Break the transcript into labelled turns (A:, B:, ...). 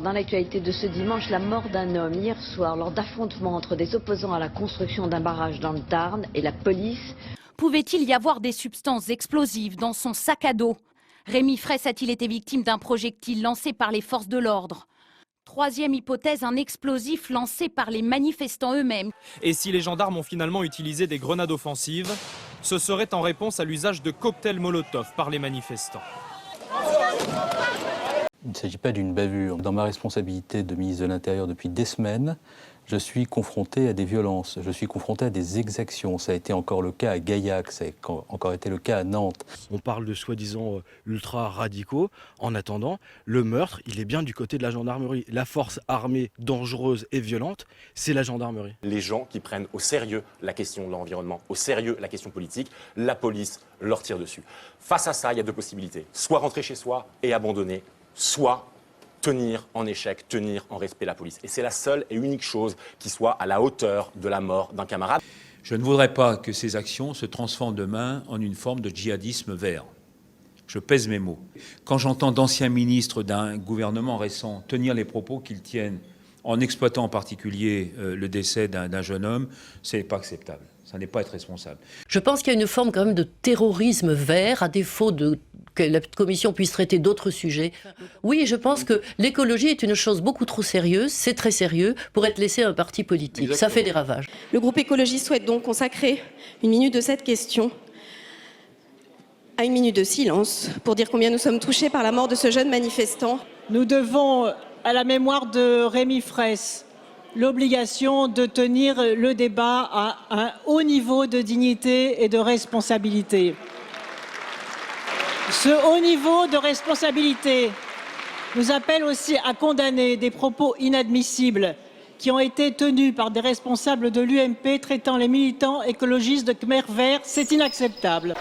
A: Dans l'actualité de ce dimanche, la mort d'un homme hier soir lors d'affrontements entre des opposants à la construction d'un barrage dans le Tarn et la police.
B: Pouvait-il y avoir des substances explosives dans son sac à dos? Rémi Fraisse a-t-il été victime d'un projectile lancé par les forces de l'ordre? Troisième hypothèse, un explosif lancé par les manifestants eux-mêmes.
C: Et si les gendarmes ont finalement utilisé des grenades offensives, ce serait en réponse à l'usage de cocktails Molotov par les manifestants.
D: Il ne s'agit pas d'une bavure. Dans ma responsabilité de ministre de l'Intérieur depuis des semaines, je suis confronté à des violences, je suis confronté à des exactions. Ça a été encore le cas à Gaillac, ça a encore été le cas à Nantes.
E: On parle de soi-disant ultra-radicaux. En attendant, le meurtre, il est bien du côté de la gendarmerie. La force armée dangereuse et violente, c'est la gendarmerie.
F: Les gens qui prennent au sérieux la question de l'environnement, au sérieux la question politique, la police leur tire dessus. Face à ça, il y a deux possibilités. Soit rentrer chez soi et abandonner, soit tenir en échec, tenir en respect la police. Et c'est la seule et unique chose qui soit à la hauteur de la mort d'un camarade.
G: Je ne voudrais pas que ces actions se transforment demain en une forme de djihadisme vert. Je pèse mes mots. Quand j'entends d'anciens ministres d'un gouvernement récent tenir les propos qu'ils tiennent en exploitant en particulier le décès d'un jeune homme, ce n'est pas acceptable. Ça n'est pas être responsable.
H: Je pense qu'il y a une forme quand même de terrorisme vert, à défaut que la commission puisse traiter d'autres sujets. Oui, je pense que l'écologie est une chose beaucoup trop sérieuse, c'est très sérieux, pour être laissé à un parti politique. Exactement. Ça fait des ravages.
I: Le groupe écologiste souhaite donc consacrer une minute de cette question à une minute de silence pour dire combien nous sommes touchés par la mort de ce jeune manifestant.
J: Nous devons, à la mémoire de Rémi Fraisse, l'obligation de tenir le débat à un haut niveau de dignité et de responsabilité. Ce haut niveau de responsabilité nous appelle aussi à condamner des propos inadmissibles qui ont été tenus par des responsables de l'UMP traitant les militants écologistes de Khmer vert. C'est inacceptable.